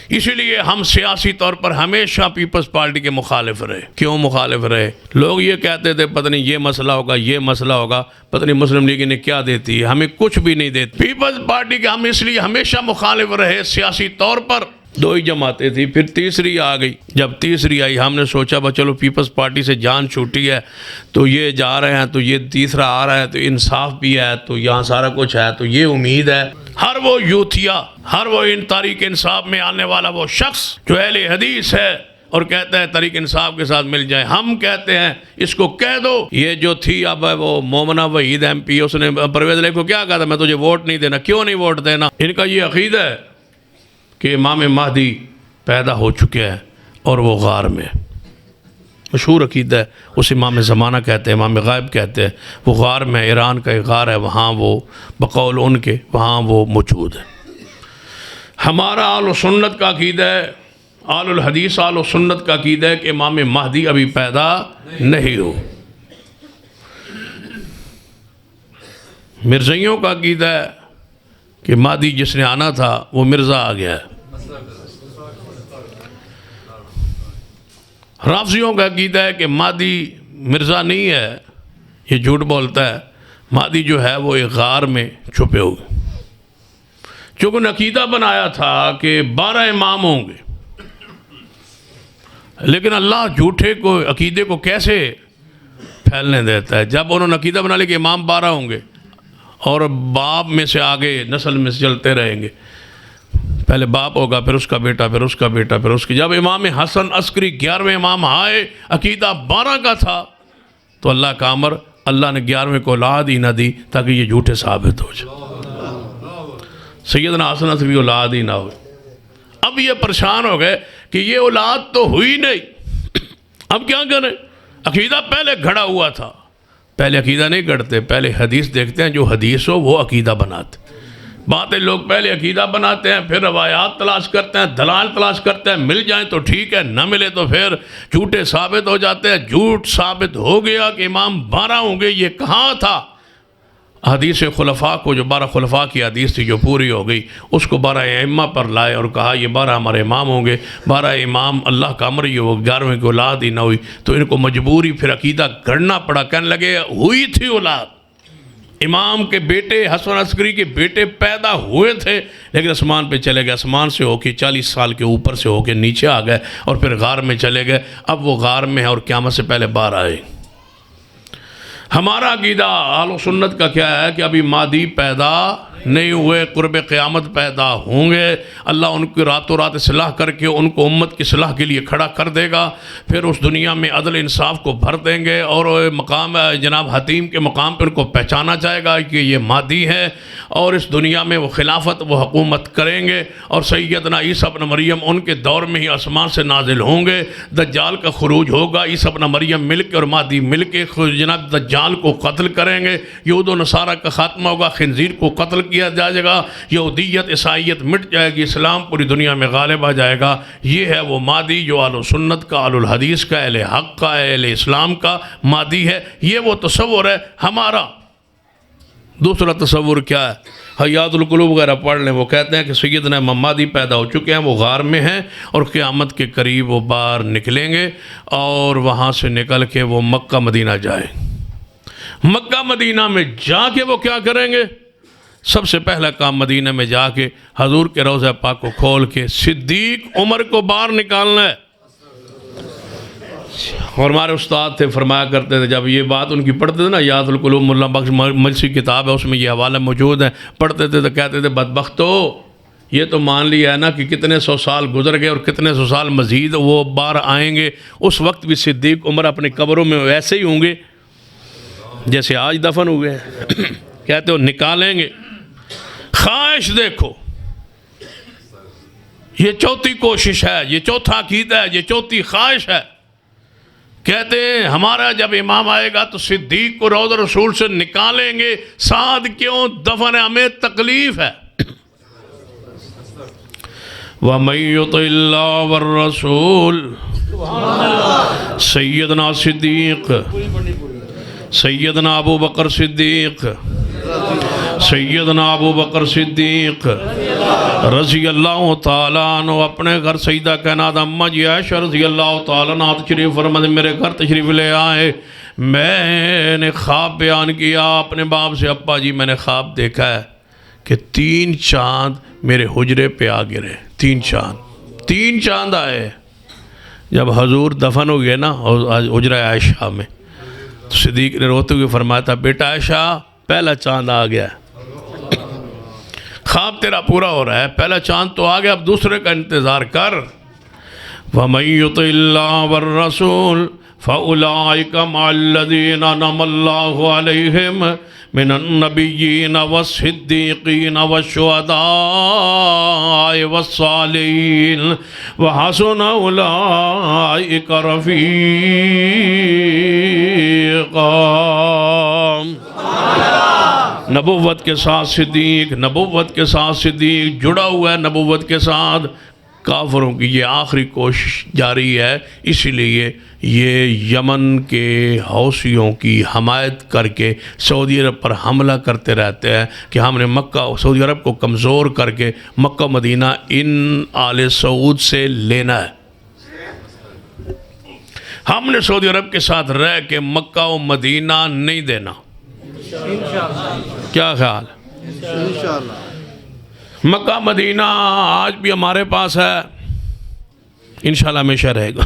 اسی لیے ہم سیاسی طور پر ہمیشہ پیپلز پارٹی کے مخالف رہے۔ کیوں مخالف رہے؟ لوگ یہ کہتے تھے پتہ نہیں یہ مسئلہ ہوگا، یہ مسئلہ ہوگا، پتہ نہیں مسلم لیگ نے کیا دیتی ہے، ہمیں کچھ بھی نہیں دیتی۔ پیپلز پارٹی کے ہم اس لیے ہمیشہ مخالف رہے سیاسی طور پر۔ 2 ہی جماعتیں تھی، پھر تیسری آ گئی۔ جب تیسری آئی ہم نے سوچا بس چلو پیپلز پارٹی سے جان چھوٹی ہے تو یہ جا رہے ہیں تو یہ تیسرا آ رہا ہے تو انصاف بھی ہے تو یہاں سارا کچھ ہے تو یہ امید ہے۔ ہر وہ یوتھیا، ہر وہ ان تحریک انصاف میں آنے والا وہ شخص جو اہل حدیث ہے اور کہتا ہے تحریک انصاف کے ساتھ مل جائے، ہم کہتے ہیں اس کو کہہ دو۔ یہ جو تھی اب وہ مومنہ وحید ایم پی، اس نے پرویز علیہ کو کیا کہا تھا، میں تجھے ووٹ نہیں دینا۔ کیوں نہیں ووٹ دینا؟ ان کا یہ عقیدہ ہے کہ امام مہدی پیدا ہو چکے ہیں اور وہ غار میں، مشہور عقیدہ ہے، اس امام زمانہ کہتے ہیں، امام غائب کہتے ہیں، وہ غار میں، ایران کا ایک غار ہے، وہاں وہ بقول ان کے وہاں وہ موجود ہے۔ ہمارا اہل سنت کا عقیدہ ہے، اہل الحدیث اہل سنت کا عقیدہ ہے کہ امام مہدی ابھی پیدا نہیں ہو۔ مرزائیوں کا عقیدہ ہے کہ مہدی جس نے آنا تھا وہ مرزا آ گیا ہے۔ رافضیوں کا عقیدہ ہے کہ مہدی مرزا نہیں ہے، یہ جھوٹ بولتا ہے، مہدی جو ہے وہ ایک غار میں چھپے ہوئے۔ چونکہ عقیدہ بنایا تھا کہ 12 امام ہوں گے، لیکن اللہ جھوٹے کو عقیدے کو کیسے پھیلنے دیتا ہے؟ جب انہوں نے عقیدہ بنا لیا کہ امام 12 ہوں گے اور باپ میں سے آگے نسل میں سے چلتے رہیں گے، پہلے باپ ہوگا، پھر اس کا بیٹا، پھر اس کا بیٹا، پھر اس کی، جب امام حسن عسکری 11ویں امام آئے، عقیدہ 12 کا تھا، تو اللہ کا امر، اللہ نے 11ویں کو اولاد ہی نہ دی تاکہ یہ جھوٹے ثابت ہو جائے۔ سیدنا حسن عسکری اولاد ہی نہ ہوئی۔ اب یہ پریشان ہو گئے کہ یہ اولاد تو ہوئی نہیں، اب کیا کریں؟ عقیدہ پہلے گھڑا ہوا تھا۔ پہلے عقیدہ نہیں گھڑتے، پہلے حدیث دیکھتے ہیں، جو حدیث ہو وہ عقیدہ بناتے۔ باتیں لوگ پہلے عقیدہ بناتے ہیں، پھر روایات تلاش کرتے ہیں، دلائل تلاش کرتے ہیں، مل جائیں تو ٹھیک ہے، نہ ملے تو پھر جھوٹے ثابت ہو جاتے ہیں۔ جھوٹ ثابت ہو گیا کہ امام 12 ہوں گے، یہ کہاں تھا؟ حدیث خلفاء کو، جو 12 خلفاء کی حدیث تھی جو پوری ہو گئی، اس کو 12 ائمہ پر لائے اور کہا یہ 12 ہمارے امام ہوں گے۔ 12 امام اللہ کا امر، یہ وہ 11ویں کی اولاد ہی نہ ہوئی، تو ان کو مجبوری پھر عقیدہ گھڑنا پڑا۔ کہنے لگے ہوئی تھی اولاد، امام کے بیٹے حسن عسکری کے بیٹے پیدا ہوئے تھے، لیکن آسمان پہ چلے گئے، آسمان سے ہو کے 40 سال کے اوپر سے ہو کے نیچے آ گئے اور پھر غار میں چلے گئے۔ اب وہ غار میں ہے اور قیامت سے پہلے باہر آئے۔ ہمارا عقیدہ اہل سنت کا کیا ہے کہ ابھی مہدی پیدا نہیں ہوئے، قرب قیامت پیدا ہوں گے، اللہ ان کی راتوں رات اصلاح کر کے ان کو امت کی اصلاح کے لیے کھڑا کر دے گا، پھر اس دنیا میں عدل انصاف کو بھر دیں گے اور مقام جناب حتیم کے مقام پر ان کو پہچانا جائے گا کہ یہ مہدی ہے، اور اس دنیا میں وہ خلافت و حکومت کریں گے، اور سیدنا عیسیٰ ابن مریم ان کے دور میں ہی آسمان سے نازل ہوں گے۔ دجال کا خروج ہوگا، عیسیٰ ابن مریم مل کے اور مہدی مل کے جناب دجال کو قتل کریں گے، یہود و نصارہ کا خاتمہ ہوگا، خنزیر کو قتل کیا جائے گا، یہودیت عیسائیت مٹ جائے گی، اسلام پوری دنیا میں غالب آ جائے گا۔ یہ ہے وہ مہدی جو اہل سنت کا، اہل الحدیث کا، اہل حق کا، اہل اسلام کا مہدی ہے۔ یہ وہ تصور ہے ہمارا۔ دوسرا تصور کیا ہے؟ حیات القلوب وغیرہ پڑھ لیں، وہ کہتے ہیں کہ سیدنا امام مہدی پیدا ہو چکے ہیں، وہ غار میں ہیں اور قیامت کے قریب وہ باہر نکلیں گے اور وہاں سے نکل کے وہ مکہ مدینہ جائیں۔ مکہ مدینہ میں جا کے وہ کیا کریں گے؟ سب سے پہلا کام مدینہ میں جا کے حضور کے روضہ پاک کو کھول کے صدیق عمر کو باہر نکالنا ہے۔ اور ہمارے استاد تھے، فرمایا کرتے تھے، جب یہ بات ان کی پڑھتے تھے نا، یاد القلوب ملا بخش مجلسی کتاب ہے، اس میں یہ حوالہ موجود ہے، پڑھتے تھے تو کہتے تھے بدبختو، یہ تو مان لیا ہے نا کہ کتنے 100 سال گزر گئے اور کتنے 100 سال مزید وہ باہر آئیں گے، اس وقت بھی صدیق عمر اپنے قبروں میں ویسے ہی ہوں گے جیسے آج دفن ہوئے ہیں۔ کہتے ہو نکالیں گے۔ خواہش دیکھو، یہ چوتھی کوشش ہے، یہ چوتھا عقیدہ ہے، یہ چوتھی خواہش ہے۔ کہتے ہیں ہمارا جب امام آئے گا تو صدیق کو روضہ رسول سے نکالیں گے۔ سعد کیوں؟ دفن ہمیں تکلیف ہے۔ وَمَن يُطِعِ اللَّهَ وَالرَّسُولَ سیدنا صدیق، سیدنا ابو بکر صدیق، سیدنا ابو بکر صدیق رضی اللہ تعالیٰ عنہ اپنے گھر سیدہ کائنات اماں جی عائشہ رضی اللہ تعالیٰ عنہ تشریف فرمائے میرے گھر تشریف لے آئے. میں نے خواب بیان کیا اپنے باپ سے, ابا جی میں نے خواب دیکھا ہے کہ 3 چاند میرے حجرے پہ آ گرے. 3 چاند آئے. جب حضور دفن ہو گئے نا حجرہ عائشہ میں, تو صدیق نے روتے ہوئے فرمایا تھا بیٹا عائشہ پہلا چاند آ گیا, خواب تیرا پورا ہو رہا ہے, پہلا چاند تو آ گیا, اب دوسرے کا انتظار کر. وَمَن يُطِعِ اللَّهَ وَالرَّسُولَ فَأُولَٰئِكَ مَعَ الَّذِينَ أَنْعَمَ اللَّهُ عَلَيْهِمْ مِنَ النَّبِيِّينَ وَالصِّدِّيقِينَ وَالشُّهَدَاءِ وَالصَّالِحِينَ وَحَسُنَ أُولَٰئِكَ رَفِيقًا. نبوت کے ساتھ صدیق, نبوت کے ساتھ صدیق جڑا ہوا ہے نبوت کے ساتھ. کافروں کی یہ آخری کوشش جاری ہے, اسی لیے یہ یمن کے حوثیوں کی حمایت کر کے سعودی عرب پر حملہ کرتے رہتے ہیں کہ ہم نے مکہ سعودی عرب کو کمزور کر کے مکہ مدینہ ان آل سعود سے لینا ہے. ہم نے سعودی عرب کے ساتھ رہ کے مکہ و مدینہ نہیں دینا. کیا خیال؟ انشاءاللہ مکہ مدینہ آج بھی ہمارے پاس ہے, انشاءاللہ ہمیشہ رہے گا.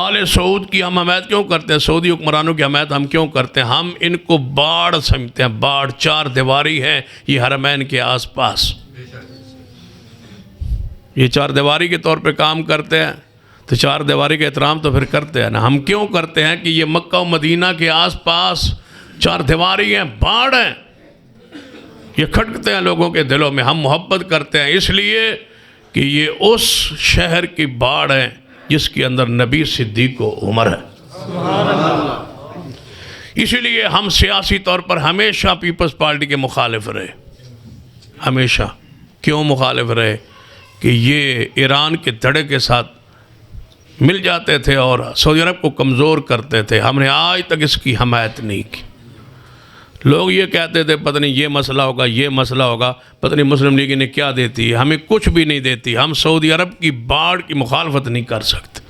آل سعود کی ہم حمایت کیوں کرتے ہیں؟ سعودی حکمرانوں کی حمایت ہم کیوں کرتے ہیں؟ ہم ان کو باڑ سمجھتے ہیں, باڑ 4 دیواری ہے یہ حرمین کے آس پاس, یہ 4 دیواری کے طور پہ کام کرتے ہیں. تو 4 دیواری کا احترام تو پھر کرتے ہیں نا. ہم کیوں کرتے ہیں کہ یہ مکہ و مدینہ کے آس پاس 4 دیواری ہیں, باڑ ہیں, یہ کھٹکتے ہیں لوگوں کے دلوں میں. ہم محبت کرتے ہیں اس لیے کہ یہ اس شہر کی باڑ ہے جس کے اندر نبی صدیق و عمر ہے. اسی لیے ہم سیاسی طور پر ہمیشہ پیپلز پارٹی کے مخالف رہے, ہمیشہ. کیوں مخالف رہے؟ کہ یہ ایران کے دھڑے کے ساتھ مل جاتے تھے اور سعودی عرب کو کمزور کرتے تھے. ہم نے آج تک اس کی حمایت نہیں کی. لوگ یہ کہتے تھے پتہ نہیں یہ مسئلہ ہوگا, یہ مسئلہ ہوگا, پتہ نہیں مسلم لیگ نے کیا دیتی ہے, ہمیں کچھ بھی نہیں دیتی. ہم سعودی عرب کی باڑ کی مخالفت نہیں کر سکتے.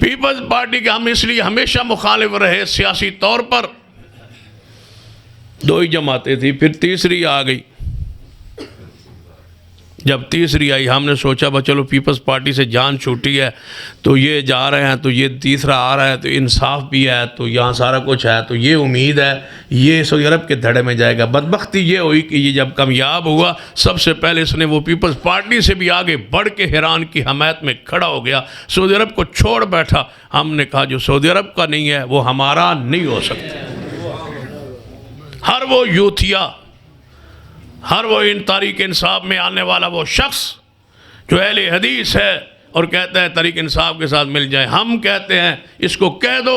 پیپلز پارٹی کے ہم اس لیے ہمیشہ مخالف رہے سیاسی طور پر. 2 ہی جماعتیں تھی, پھر تیسری آ گئی. جب تیسری آئی ہم نے سوچا بس چلو پیپلز پارٹی سے جان چھوٹی ہے تو یہ جا رہے ہیں, تو یہ تیسرا آ رہا ہے, تو انصاف بھی ہے, تو یہاں سارا کچھ ہے, تو یہ امید ہے یہ سعودی عرب کے دھڑے میں جائے گا. بدبختی یہ ہوئی کہ یہ جب کامیاب ہوا سب سے پہلے اس نے وہ پیپلز پارٹی سے بھی آگے بڑھ کے ایران کی حمایت میں کھڑا ہو گیا, سعودی عرب کو چھوڑ بیٹھا. ہم نے کہا جو سعودی عرب کا نہیں ہے وہ ہمارا نہیں ہو سکتا. ہر وہ یوتھیا, ہر وہ ان تحریک انصاف میں آنے والا وہ شخص جو اہل حدیث ہے اور کہتا ہے تحریک انصاف کے ساتھ مل جائے, ہم کہتے ہیں اس کو کہہ دو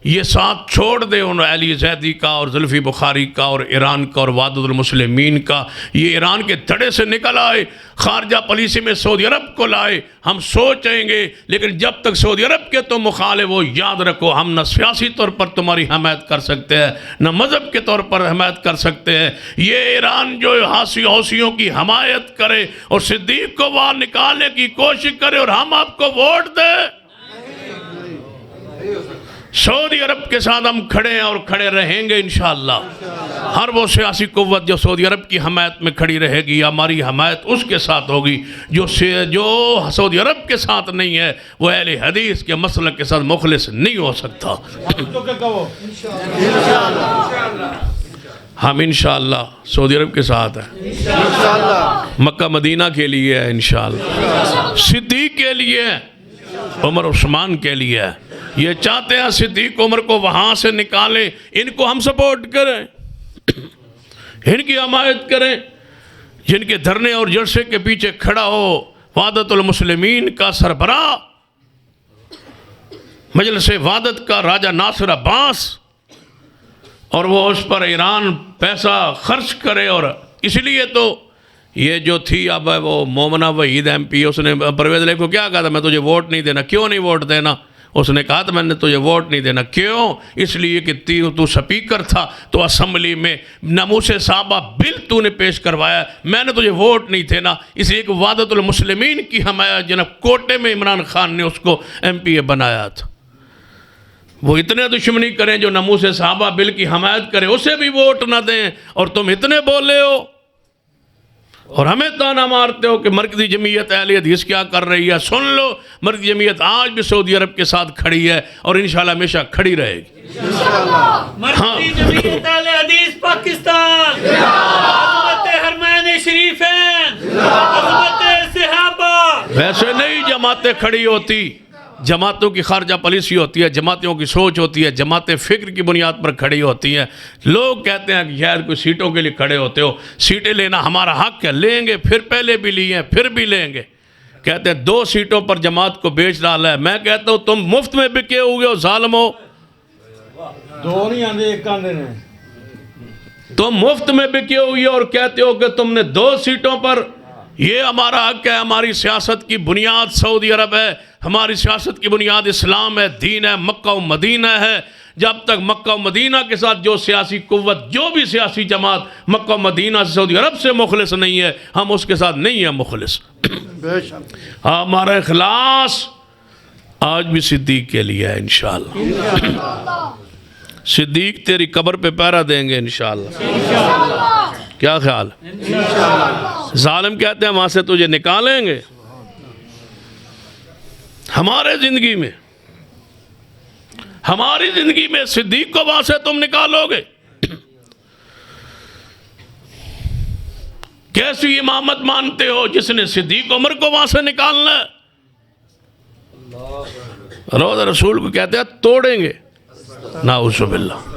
یہ ساتھ چھوڑ دے ان علی زیدی کا اور زلفی بخاری کا اور ایران کا اور وحدت المسلمین کا. یہ ایران کے دھڑے سے نکل آئے, خارجہ پالیسی میں سعودی عرب کو لائے. ہم سوچیں گے لیکن جب تک سعودی عرب کے تم مخالف ہو یاد رکھو ہم نہ سیاسی طور پر تمہاری حمایت کر سکتے ہیں نہ مذہب کے طور پر حمایت کر سکتے ہیں. یہ ایران جو حوثیوں کی حمایت کرے اور صدیق کو وہاں نکالنے کی کوشش کرے اور ہم آپ کو ووٹ دیں, سعودی عرب کے ساتھ ہم کھڑے ہیں اور کھڑے رہیں گے انشاءاللہ. ہر وہ سیاسی قوت جو سعودی عرب کی حمایت میں کھڑی رہے گی ہماری حمایت اس کے ساتھ ہوگی. جو سعودی عرب کے ساتھ نہیں ہے وہ اہل حدیث کے مسلک کے ساتھ مخلص نہیں ہو سکتا. ہم انشاءاللہ سعودی عرب کے ساتھ ہیں, مکہ مدینہ کے لیے ہے انشاءاللہ, صدیق کے لیے, عمر عثمان کے لیے. یہ چاہتے ہیں صدیق عمر کو وہاں سے نکالیں, ان کو ہم سپورٹ کریں, ان کی حمایت کریں. جن کے دھرنے اور جلسے کے پیچھے کھڑا ہو وحدت المسلمین کا سربراہ, مجلس وحدت کا راجہ ناصر عباس, اور وہ اس پر ایران پیسہ خرچ کرے. اور اس لیے تو یہ جو تھی اب وہ مومنہ وحید ایم پی, اس نے پرویز علیہ کو کیا کہا تھا میں تجھے ووٹ نہیں دینا. کیوں نہیں ووٹ دینا؟ اس نے کہا تو میں نے تجھے ووٹ نہیں دینا. کیوں؟ اس لیے کہ تو سپیکر تھا تو اسمبلی میں ناموس صحابہ بل تو نے پیش کروایا, میں نے تجھے ووٹ نہیں دینا. اس لیے کہ وحدت المسلمین کی حمایت جناب کوٹے میں عمران خان نے اس کو MP بنایا تھا. وہ اتنے دشمنی کریں جو ناموس صحابہ بل کی حمایت کرے, اسے بھی ووٹ نہ دیں, اور تم اتنے بولے ہو اور ہمیں تانا مارتے ہو کہ مرکزی جمعیت اہل حدیث کیا کر رہی ہے. سن لو, مرکزی جمعیت آج بھی سعودی عرب کے ساتھ کھڑی ہے اور انشاءاللہ ہمیشہ کھڑی رہے گی. مرکزی جمعیت اہل حدیث پاکستان, عظمت حرمین شریفین, عظمت صحابہ. ویسے نہیں جماعتیں کھڑی ہوتی, جماعتوں کی خارجہ پالیسی ہوتی ہے, جماعتوں کی سوچ ہوتی ہے, جماعتیں فکر کی بنیاد پر کھڑی ہوتی ہیں. لوگ کہتے ہیں کہ شاید کوئی سیٹوں کے لیے کھڑے ہوتے ہو, سیٹیں لینا ہمارا حق ہے, لیں گے, پھر پہلے بھی لی ہیں, پھر بھی لیں گے. کہتے ہیں 2 سیٹوں پر جماعت کو بیچ ڈالا ہے. میں کہتا ہوں تم مفت میں بکے ہوئے ہو, ظالم ہو. 2 نہیں آندے, 1 آندے نے. تم مفت میں بکے ہوئے اور کہتے ہو کہ تم نے 2 سیٹوں پر, یہ ہمارا حق ہے. ہماری سیاست کی بنیاد سعودی عرب ہے, ہماری سیاست کی بنیاد اسلام ہے, دین ہے, مکہ و مدینہ ہے. جب تک مکہ و مدینہ کے ساتھ جو سیاسی قوت, جو بھی سیاسی جماعت مکہ و مدینہ سے سعودی عرب سے مخلص نہیں ہے, ہم اس کے ساتھ نہیں ہیں مخلص. ہمارا اخلاص آج بھی صدیق کے لیے ہے انشاءاللہ. صدیق تیری قبر پہ پہرا دیں گے انشاءاللہ. کیا خیال؟ ظالم کہتے ہیں وہاں سے تجھے نکالیں گے. ہمارے زندگی میں, ہماری زندگی میں صدیق کو وہاں سے تم نکالو گے. کیسی امامت مانتے ہو جس نے صدیق عمر کو وہاں سے نکالنا ہے؟ روضہ رسول کو کہتے ہیں توڑیں گے. نعوذ باللہ.